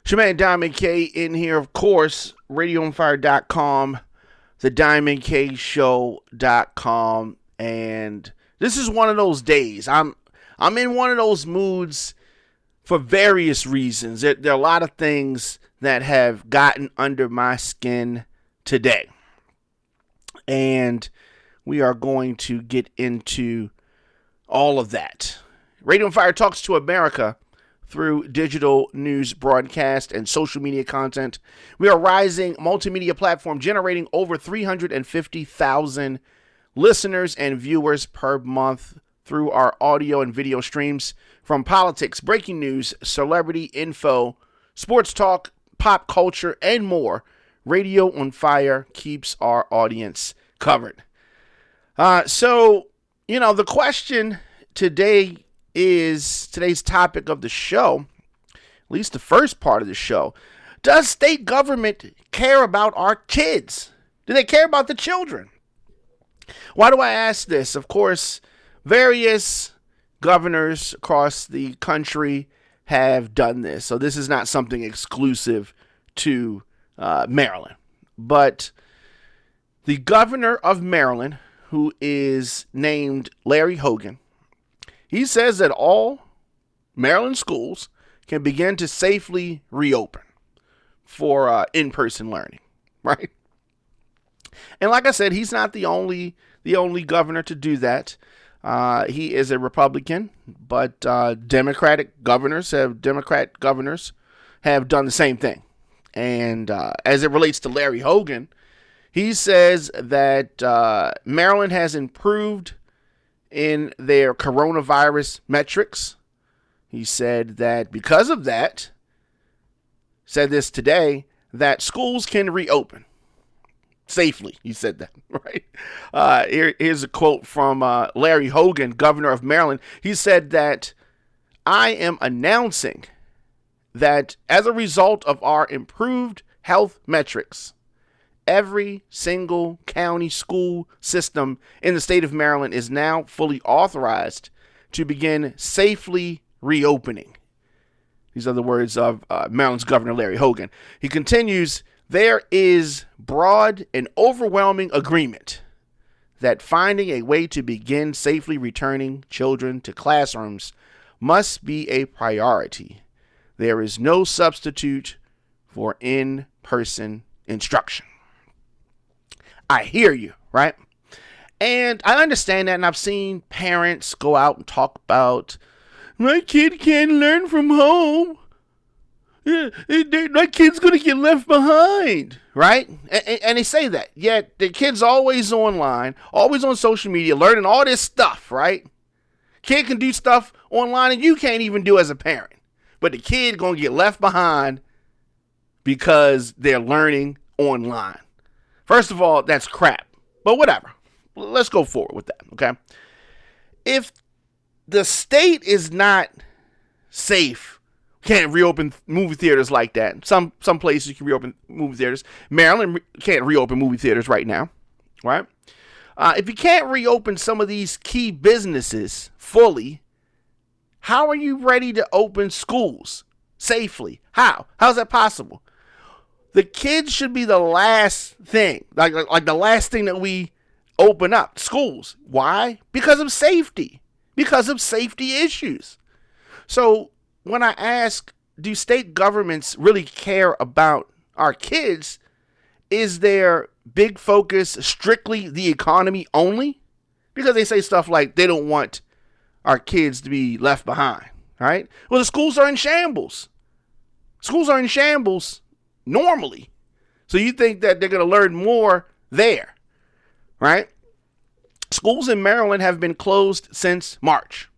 Shemaine Diamond K in here, of course, radioonfire.com, the Diamond K Show.com, and this is one of those days. I'm in one of those moods for various reasons. There are a lot of things that have gotten under my skin today, and we are going to get into all of that. Radio on Fire talks to America through digital news broadcast and social media content. We are a rising multimedia platform generating over 350,000 listeners and viewers per month through our audio and video streams. From politics, breaking news, celebrity info, sports talk, pop culture, and more, Radio on Fire keeps our audience covered. The question today is today's topic of the show, at least the first part of the show. Does state government care about our kids? Do they care about the children? Why do I ask this? Of course, various governors across the country have done this. So this is not something exclusive to Maryland. But the governor of Maryland, who is named Larry Hogan, he says that all Maryland schools can begin to safely reopen for in-person learning, right? And like I said, he's not the only governor to do that. He is a Republican, but Democrat governors have done the same thing. And as it relates to Larry Hogan, he says that Maryland has improved in their coronavirus metrics. He said that because of that, said this today, that schools can reopen safely. He said that, right? Here's a quote from Larry Hogan, governor of Maryland. He said that I am announcing that as a result of our improved health metrics, every single county school system in the state of Maryland is now fully authorized to begin safely reopening. These are the words of Maryland's Governor Larry Hogan. He continues, there is broad and overwhelming agreement that finding a way to begin safely returning children to classrooms must be a priority. There is no substitute for in-person instruction. I hear you, right? And I understand that, and I've seen parents go out and talk about, my kid can't learn from home. My kid's going to get left behind, right? And they say that. Yet the kid's always online, always on social media, learning all this stuff, right? Kid can do stuff online and you can't even do as a parent. But the kid going to get left behind because they're learning online. First of all, that's crap. But whatever. Let's go forward with that, okay? If the state is not safe, can't reopen movie theaters like that. Some places you can reopen movie theaters. Maryland can't reopen movie theaters right now, right? If you can't reopen some of these key businesses fully, how are you ready to open schools safely? How? How's that possible? The kids should be the last thing, like the last thing that we open up, schools. Why? Because of safety. Because of safety issues. So when I ask, do state governments really care about our kids? Is their big focus strictly the economy only? Because they say stuff like they don't want our kids to be left behind, right? Well, the schools are in shambles. Schools are in shambles normally. So you think that they're going to learn more there, right? Schools in Maryland have been closed since March.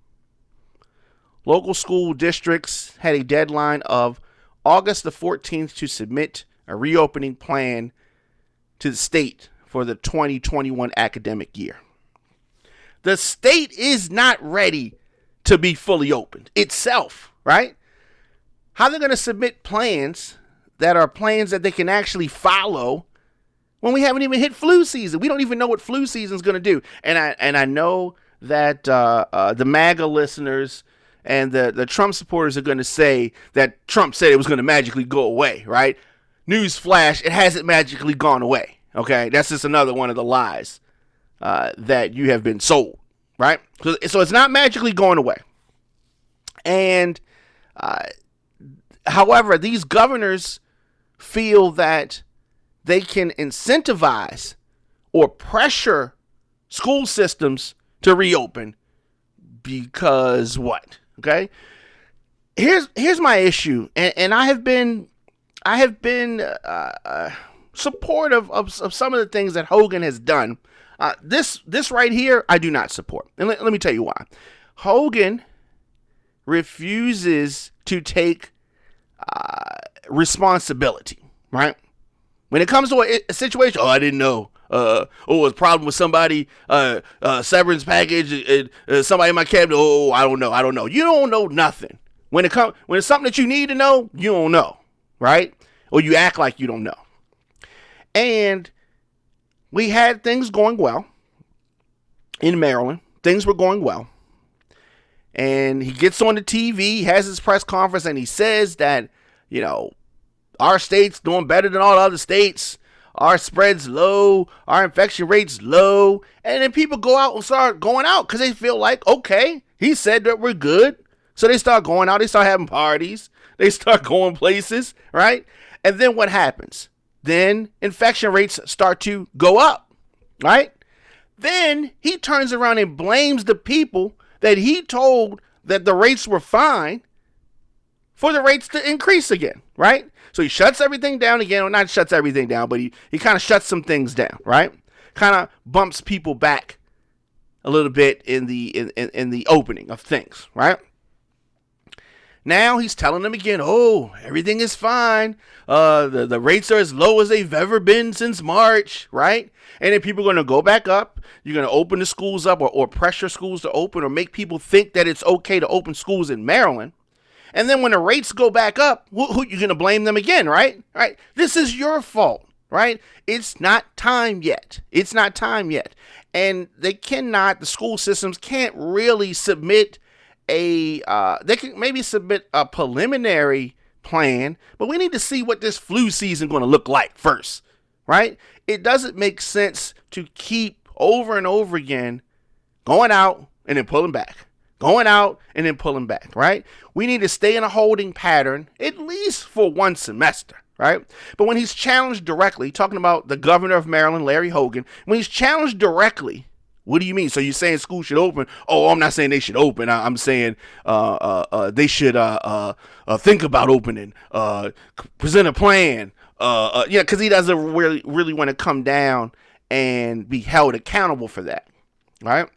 Local school districts had a deadline of August the 14th to submit a reopening plan to the state for the 2021 academic year. The state is not ready to be fully opened itself, right? How are they going to submit plans that are plans that they can actually follow when we haven't even hit flu season? We don't even know what flu season is going to do. And I know that the MAGA listeners and the Trump supporters are going to say that Trump said it was going to magically go away, right? Newsflash, it hasn't magically gone away, okay? That's just another one of the lies that you have been sold, right? So it's not magically going away. And however, these governors feel that they can incentivize or pressure school systems to reopen because what? Okay. Here's my issue, and I have been supportive of some of the things that Hogan has done. This right here, I do not support, and let me tell you why. Hogan refuses to take responsibility, right? When it comes to a situation, I didn't know. It was a problem with somebody, severance package, somebody in my cabinet. I don't know. You don't know nothing. When it's something that you need to know, you don't know, right? Or you act like you don't know. And we had things going well in Maryland. Things were going well. And he gets on the TV, he has his press conference, and he says that, our state's doing better than all the other states. Our spread's low. Our infection rate's low. And then people go out and start going out because they feel like, okay, he said that we're good. So they start going out. They start having parties. They start going places, right? And then what happens? Then infection rates start to go up, right? Then he turns around and blames the people that he told that the rates were fine for the rates to increase again, right? So he shuts everything down again, or not shuts everything down, but he kind of shuts some things down, right? Kind of bumps people back a little bit in the opening of things, right? Now he's telling them again, everything is fine. The rates are as low as they've ever been since March, right? And then people are going to go back up. You're going to open the schools up or pressure schools to open or make people think that it's okay to open schools in Maryland. And then when the rates go back up, who you're going to blame them again, right? Right? This is your fault, right? It's not time yet. It's not time yet. And the school systems can't really submit they can maybe submit a preliminary plan, but we need to see what this flu season going to look like first, right? It doesn't make sense to keep over and over again going out and then pulling back. Going out and then pulling back, right? We need to stay in a holding pattern at least for one semester, right? But when he's challenged directly, talking about the governor of Maryland, Larry Hogan, when he's challenged directly, what do you mean? So you're saying schools should open? I'm not saying they should open. I'm saying they should think about opening, present a plan. Because he doesn't really want to come down and be held accountable for that, right?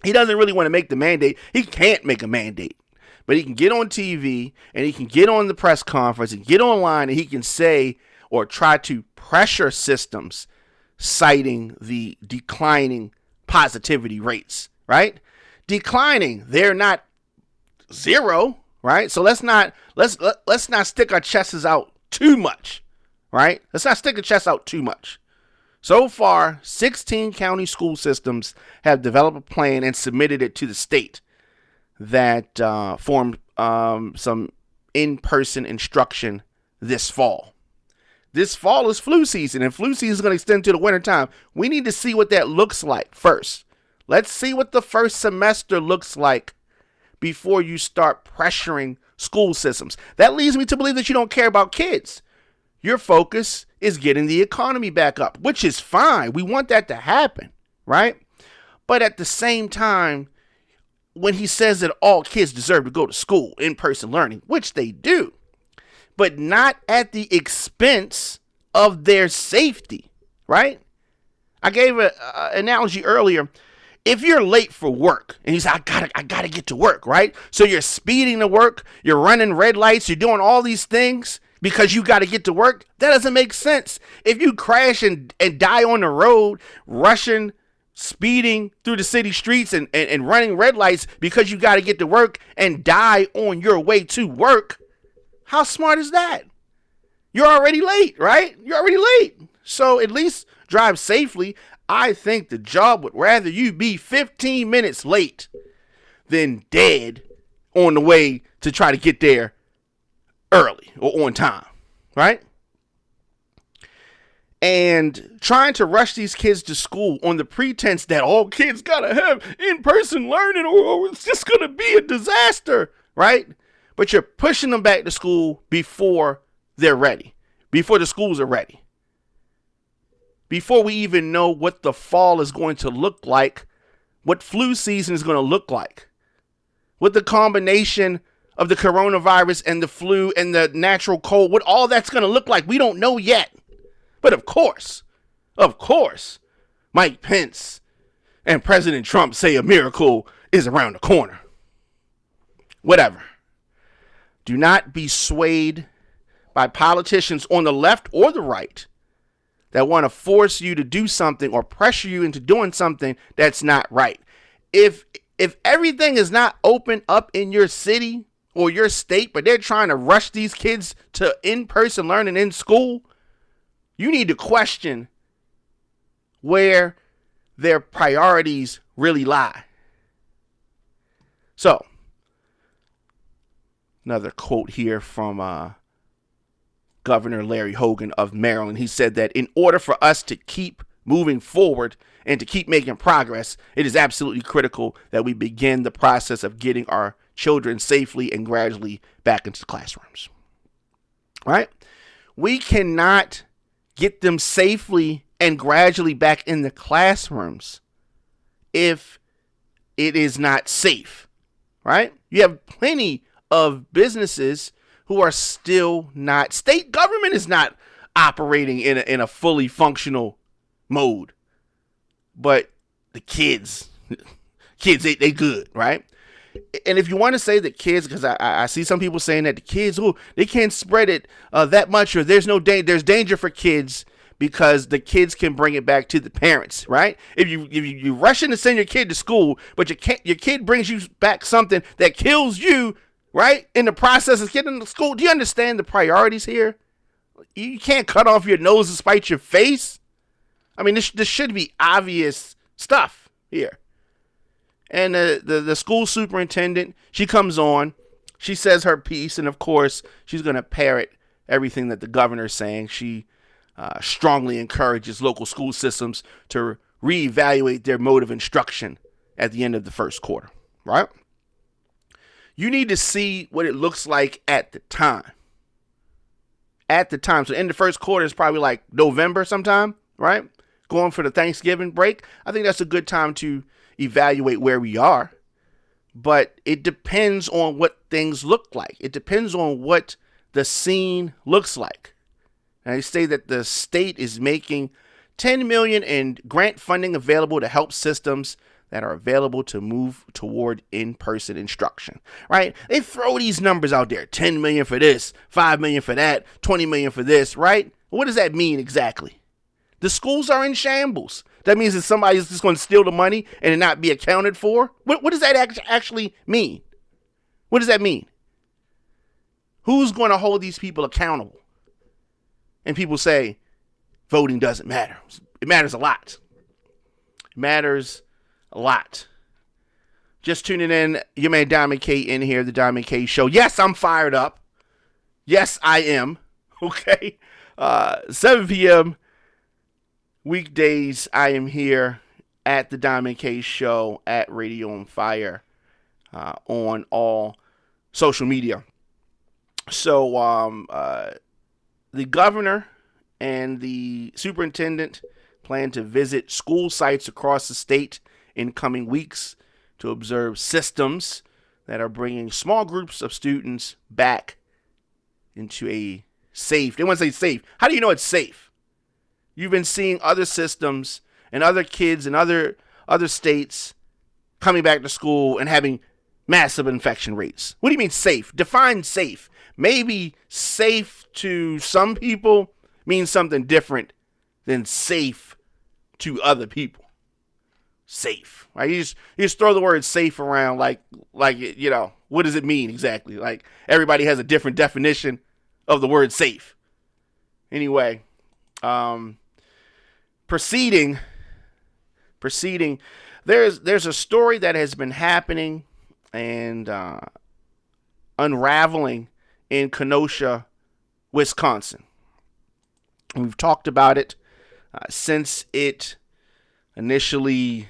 He doesn't really want to make the mandate. He can't make a mandate, but he can get on TV and he can get on the press conference and get online and he can say or try to pressure systems citing the declining positivity rates, right? Declining. They're not zero, right? So let's not stick our chests out too much, right? Let's not stick our chests out too much. So far, 16 county school systems have developed a plan and submitted it to the state that formed some in-person instruction this fall. This fall is flu season, and flu season is going to extend to the winter time. We need to see what that looks like first. Let's see what the first semester looks like before you start pressuring school systems. That leads me to believe that you don't care about kids. Your focus is getting the economy back up, which is fine. We want that to happen, right? But at the same time, when he says that all kids deserve to go to school, in-person learning, which they do, but not at the expense of their safety, right? I gave an analogy earlier. If you're late for work and you say, I gotta get to work, right? So you're speeding to work, you're running red lights, you're doing all these things because you got to get to work. That doesn't make sense. If you crash and die on the road, rushing, speeding through the city streets and running red lights because you got to get to work and die on your way to work, how smart is that? You're already late, right? You're already late. So at least drive safely. I think the job would rather you be 15 minutes late than dead on the way to try to get there early or on time, right? And trying to rush these kids to school on the pretense that all kids gotta have in-person learning or it's just gonna be a disaster, right? But you're pushing them back to school before they're ready, before the schools are ready, before we even know what the fall is going to look like, what flu season is going to look like, what the combination of the coronavirus and the flu and the natural cold, what all that's going to look like. We don't know yet. But of course, Mike Pence and President Trump say a miracle is around the corner. Whatever. Do not be swayed by politicians on the left or the right that want to force you to do something or pressure you into doing something that's not right. If everything is not open up in your city or your state, but they're trying to rush these kids to in-person learning in school, you need to question where their priorities really lie. So, another quote here from Governor Larry Hogan of Maryland. He said that in order for us to keep moving forward and to keep making progress, it is absolutely critical that we begin the process of getting our children safely and gradually back into the classrooms. All right? We cannot get them safely and gradually back in the classrooms if it is not safe, right? You have plenty of businesses who are still not, state government is not operating in a fully functional mode, but the kids, they good, right? And if you want to say that kids, because I see some people saying that the kids, they can't spread it that much, or there's danger for kids because the kids can bring it back to the parents, right? If you rushing to send your kid to school, but your kid brings you back something that kills you, right? In the process of getting to school, do you understand the priorities here? You can't cut off your nose to spite your face. I mean, this should be obvious stuff here. And the school superintendent, she comes on, she says her piece, and of course, she's going to parrot everything that the governor is saying. She strongly encourages local school systems to reevaluate their mode of instruction at the end of the first quarter, right? You need to see what it looks like at the time. At the time. So in the first quarter is probably like November sometime, right? Going for the Thanksgiving break. I think that's a good time to evaluate where we are, but it depends on what things look like. It depends on what the scene looks like. And I say that the state is making $10 million in grant funding available to help systems that are available to move toward in-person instruction, right? They throw these numbers out there, 10 million for this, 5 million for that, 20 million for this, right? What does that mean exactly? The schools are in shambles. That means that somebody's just going to steal the money and it not be accounted for. What does that actually mean? What does that mean? Who's going to hold these people accountable? And people say voting doesn't matter. It matters a lot. It matters a lot. Just tuning in, your man Diamond K in here, the Diamond K Show. Yes, I'm fired up. Yes, I am. Okay. 7 p.m. weekdays, I am here at the Diamond K Show at Radio on Fire on all social media. So the governor and the superintendent plan to visit school sites across the state in coming weeks to observe systems that are bringing small groups of students back into a safe. They want to say safe. How do you know it's safe? You've been seeing other systems and other kids in other states coming back to school and having massive infection rates. What do you mean safe? Define safe. Maybe safe to some people means something different than safe to other people. Safe, right? You just throw the word safe around like you know, what does it mean exactly? Like everybody has a different definition of the word safe. Anyway, proceeding. There's a story that has been happening, and unraveling in Kenosha, Wisconsin. We've talked about it since it initially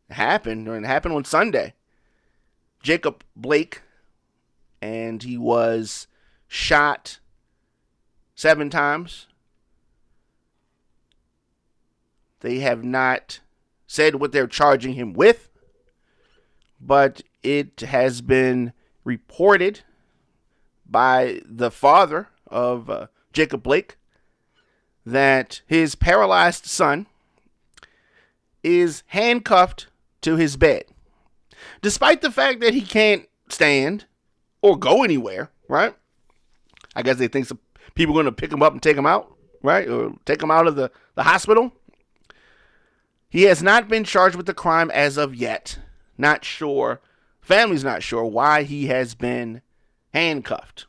happened, or it happened on Sunday. Jacob Blake, and he was shot 7 times. They have not said what they're charging him with, but it has been reported by the father of Jacob Blake that his paralyzed son is handcuffed to his bed, despite the fact that he can't stand or go anywhere, right? I guess they think some people are going to pick him up and take him out, right? Or take him out of the hospital. He has not been charged with the crime as of yet. Not sure. Family's not sure why he has been handcuffed.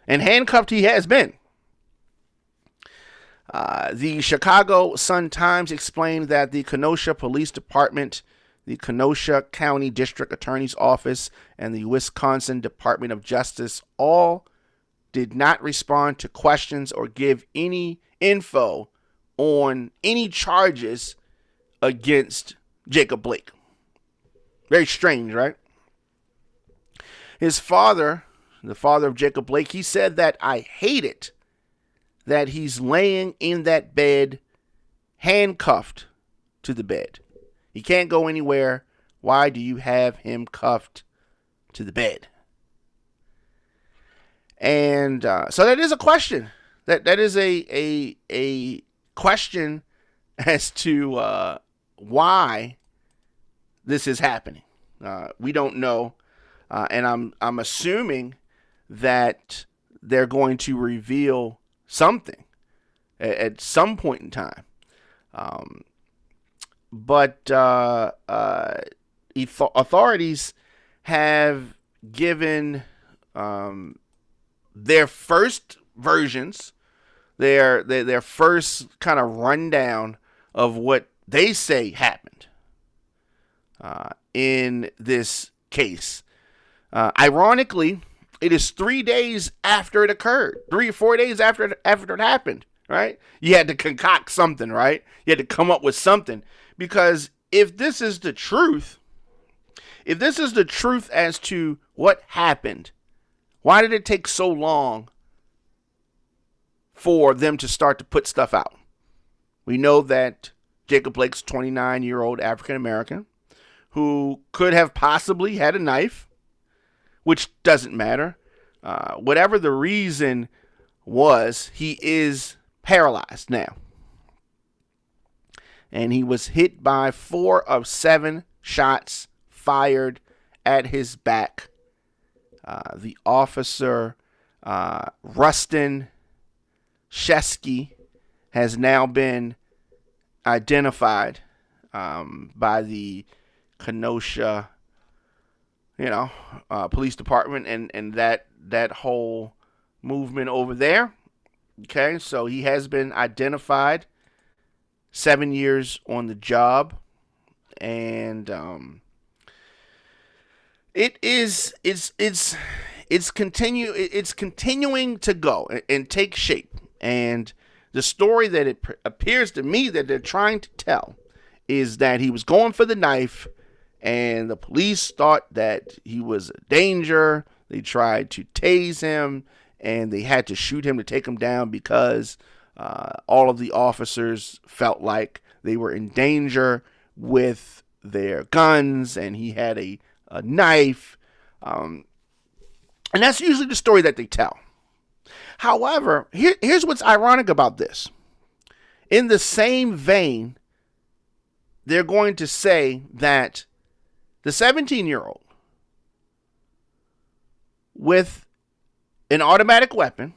And handcuffed he has been. The Chicago Sun-Times explained that the Kenosha Police Department, the Kenosha County District Attorney's Office, and the Wisconsin Department of Justice all did not respond to questions or give any info on any charges against Jacob Blake. Very strange, right? His father, the father of Jacob Blake, he said that I hate it that he's laying in that bed handcuffed to the bed. He can't go anywhere. Why do you have him cuffed to the bed? And so that is a question. That is a question as to why this is happening. We don't know, and I'm assuming that they're going to reveal something at some point in time. But authorities have given their first versions, their first kind of rundown of what they say happened in this case. Ironically, it is 3 days after it occurred, 3 or 4 days after it happened, right? You had to concoct something, right? You had to come up with something, because if this is the truth, as to what happened, why did it take so long for them to start to put stuff out? We know that Jacob Blake's 29-year-old African-American who could have possibly had a knife, which doesn't matter. Whatever the reason was, he is paralyzed now. And he was hit by 4 of 7 shots fired at his back. The officer, Rustin Shesky, has now been identified by the Kenosha, police department and that whole movement over there. Okay, so he has been identified. 7 years on the job, and it's continuing to go and take shape. And the story that it appears to me that they're trying to tell is that he was going for the knife, and the police thought that he was a danger. They tried to tase him, and they had to shoot him to take him down because all of the officers felt like they were in danger with their guns, and he had a knife. And that's usually the story that they tell. However, here's what's ironic about this. In the same vein, they're going to say that the 17-year-old with an automatic weapon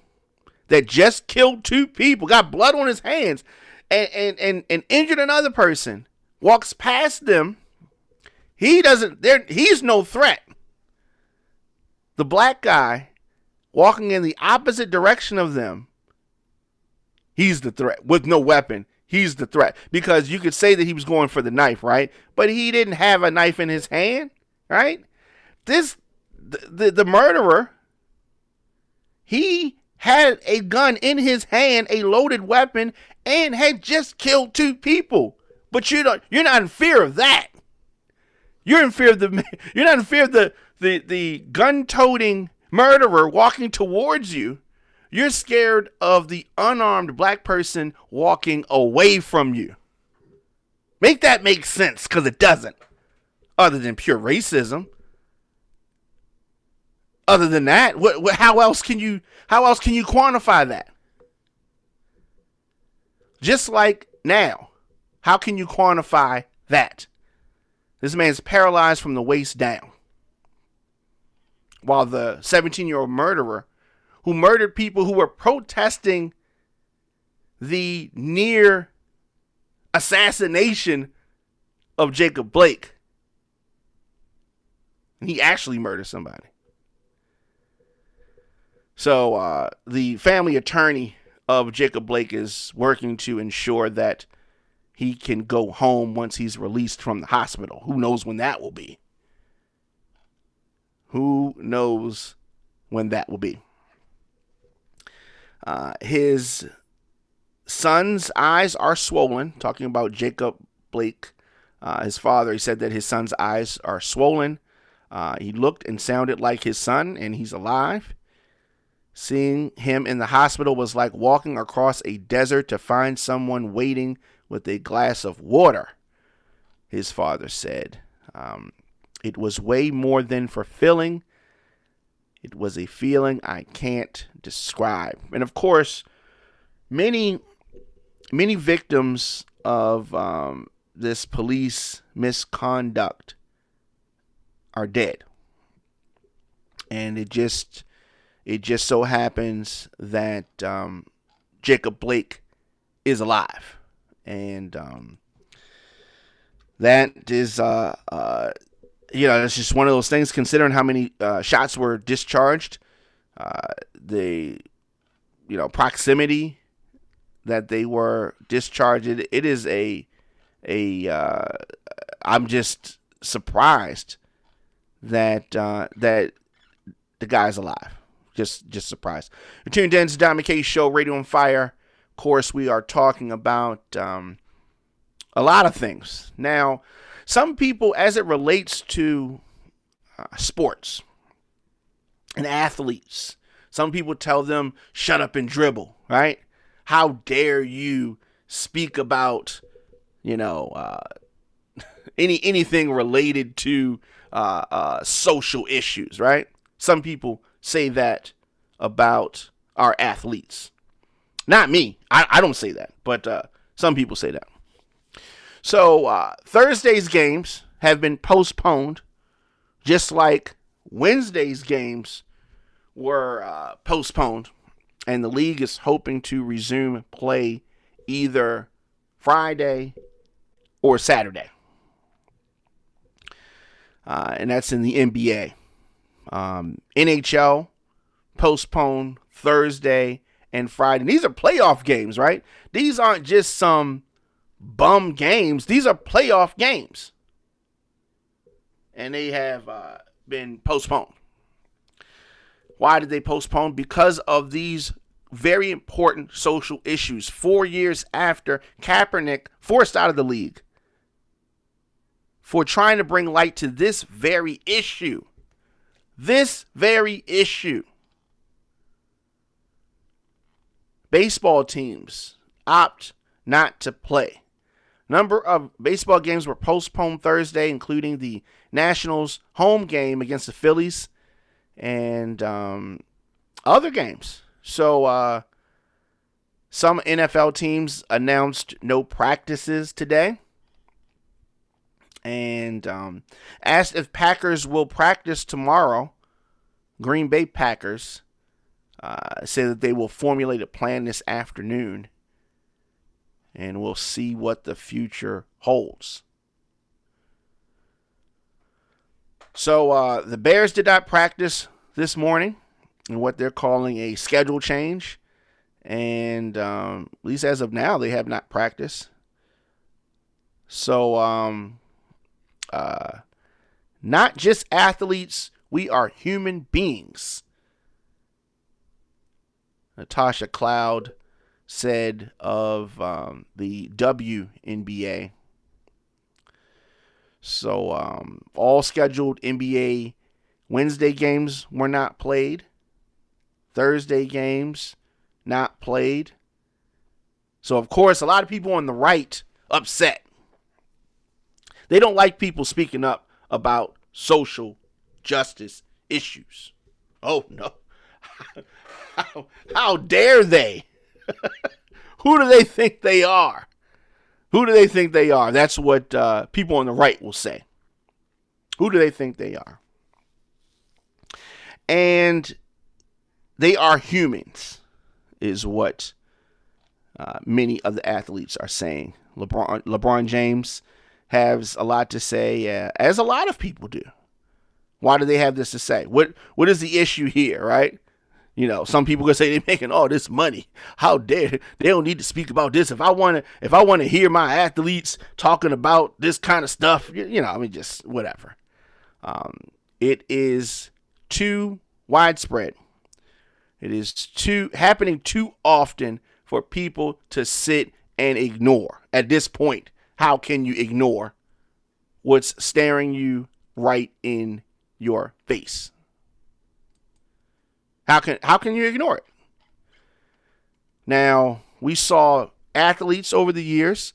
that just killed 2 people, got blood on his hands, and injured another person, walks past them. He's no threat. The black guy walking in the opposite direction of them, he's the threat. With no weapon, he's the threat. Because you could say that he was going for the knife, right? But he didn't have a knife in his hand, right? The murderer He had a gun in his hand, a loaded weapon, and had just killed 2 people. But you're not in fear of that. You're in fear of you're not in fear of the gun-toting murderer walking towards you. You're scared of the unarmed black person walking away from you. Make that make sense, because it doesn't. Other than pure racism. Other than that, how else can you quantify that? Just like now, how can you quantify that? This man's paralyzed from the waist down. While the 17-year-old murderer who murdered people who were protesting the near assassination of Jacob Blake. He actually murdered somebody. So the family attorney of Jacob Blake is working to ensure that he can go home once he's released from the hospital. Who knows when that will be? Who knows when that will be? His son's eyes are swollen. Talking about Jacob Blake, his father, he said that his son's eyes are swollen. He looked and sounded like his son, and he's alive. Seeing him in the hospital was like walking across a desert to find someone waiting with a glass of water, his father said. It was way more than fulfilling. It was a feeling I can't describe. And of course, many victims of this police misconduct are dead. And it just so happens that Jacob Blake is alive. And that is, it's just one of those things, considering how many shots were discharged, the, proximity that they were discharged. It is I'm just surprised that the guy's alive. Just surprised. You're tuned in to Don McKay's show, Radio on Fire. Of course, we are talking about a lot of things. Now, some people, as it relates to sports and athletes, some people tell them, shut up and dribble, right? How dare you speak about, anything related to social issues, right? Some people say that about our athletes. Not me. I don't say that, but some people say that. So Thursday's games have been postponed, just like Wednesday's games were postponed, and the league is hoping to resume play either Friday or Saturday. And that's in the NBA. NHL postponed Thursday and Friday. And these are playoff games, right? These aren't just some bum games. These are playoff games. And they have been postponed. Why did they postpone? Because of these very important social issues. 4 years after Kaepernick forced out of the league for trying to bring light to this very issue. This very issue. Baseball teams opt not to play. Number of baseball games were postponed Thursday, including the Nationals' home game against the Phillies and other games. So some NFL teams announced no practices today. And asked if Packers will practice tomorrow. Green Bay Packers say that they will formulate a plan this afternoon. And we'll see what the future holds. So the Bears did not practice this morning in what they're calling a schedule change. And at least as of now, they have not practiced. So not just athletes, we are human beings. Natasha Cloud said of the WNBA. So all scheduled NBA Wednesday games were not played. Thursday games not played. So, of course, a lot of people on the right upset. They don't like people speaking up about social justice issues. Oh, no. How dare they? Who do they think they are? Who do they think they are? That's what people on the right will say. Who do they think they are? And they are humans, is what many of the athletes are saying. LeBron James has a lot to say, as a lot of people do. Why do they have this to say? What is the issue here, right? You know, some people gonna say they're making all this money. How dare they don't need to speak about this? If I want to hear my athletes talking about this kind of stuff, you know, I mean, just whatever. It is too widespread. It is happening too often for people to sit and ignore. At this point, how can you ignore what's staring you right in your face? How can you ignore it? Now, we saw athletes over the years.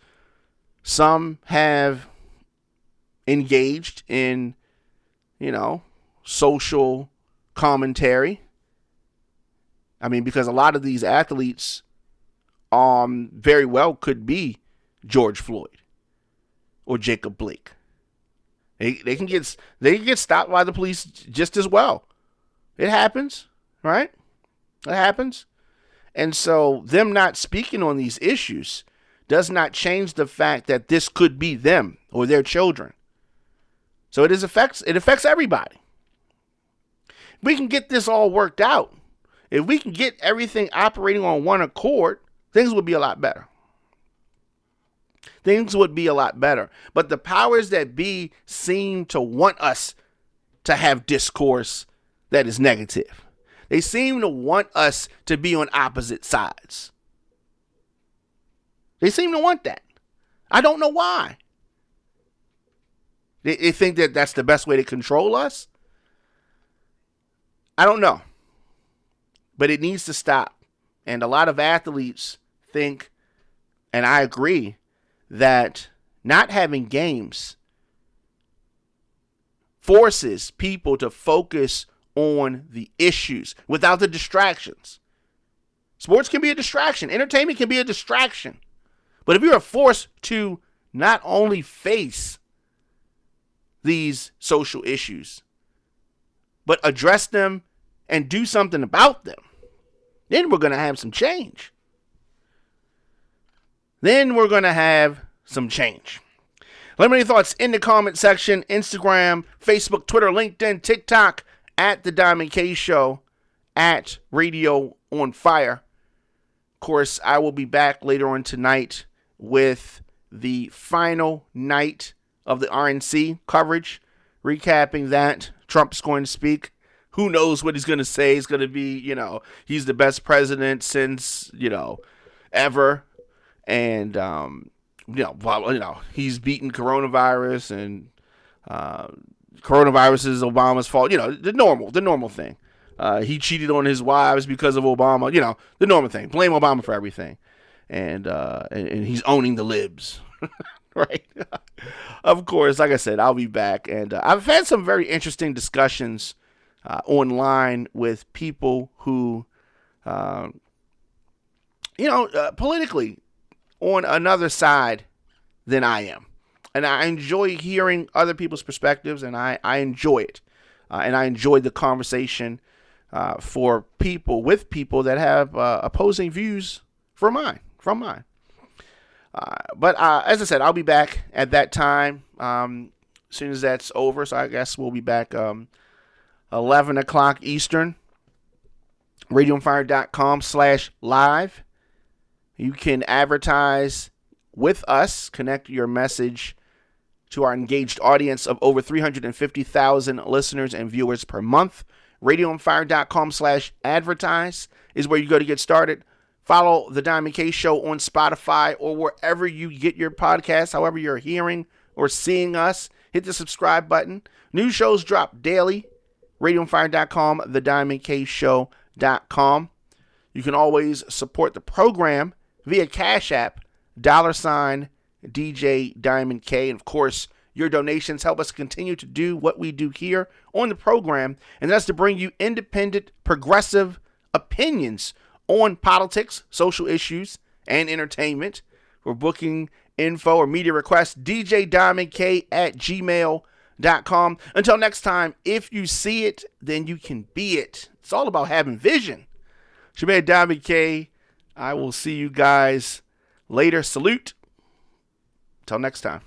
Some have engaged in, social commentary. I mean, because a lot of these athletes very well could be George Floyd or Jacob Blake. They can get stopped by the police just as well. It happens. Right? That happens. And so them not speaking on these issues does not change the fact that this could be them or their children. So it affects everybody. If we can get this all worked out, if we can get everything operating on one accord, things would be a lot better. Things would be a lot better. But the powers that be seem to want us to have discourse that is negative. They seem to want us to be on opposite sides. They seem to want that. I don't know why. They think that that's the best way to control us. I don't know. But it needs to stop. And a lot of athletes think, and I agree, that not having games forces people to focus on the issues without the distractions. Sports can be a distraction. Entertainment can be a distraction. But if you're forced to not only face these social issues, but address them and do something about them, then we're going to have some change. Let me know your thoughts in the comment section. Instagram, Facebook, Twitter, LinkedIn, TikTok, at The Diamond K Show, at Radio on Fire. Of course, I will be back later on tonight with the final night of the RNC coverage, recapping that. Trump's going to speak. Who knows what he's going to say? He's going to be, he's the best president since, ever. And, he's beaten coronavirus, and coronavirus is Obama's fault. The normal thing. He cheated on his wives because of Obama. The normal thing. Blame Obama for everything. And he's owning the libs. Right? Of course, like I said, I'll be back. And I've had some very interesting discussions online with people who, politically on another side than I am. And I enjoy hearing other people's perspectives, and I enjoy it. And I enjoy the conversation with people that have opposing views from mine. But as I said, I'll be back at that time as soon as that's over. So I guess we'll be back 11 o'clock Eastern. RadioonFire.com/live. You can advertise with us, connect your message to our engaged audience of over 350,000 listeners and viewers per month. RadioOnFire.com/advertise is where you go to get started. Follow The Diamond K Show on Spotify or wherever you get your podcasts, however you're hearing or seeing us. Hit the subscribe button. New shows drop daily. RadioOnFire.com, TheDiamondKShow.com. You can always support the program via Cash App, $DJ Diamond K. And of course, your donations help us continue to do what we do here on the program, and that's to bring you independent, progressive opinions on politics, social issues, and entertainment. For booking info or media requests, djdiamondk@gmail.com. Until next time, if you see it, then you can be it. It's all about having vision. It's your man Diamond K. I will see you guys later. Salute. Until next time.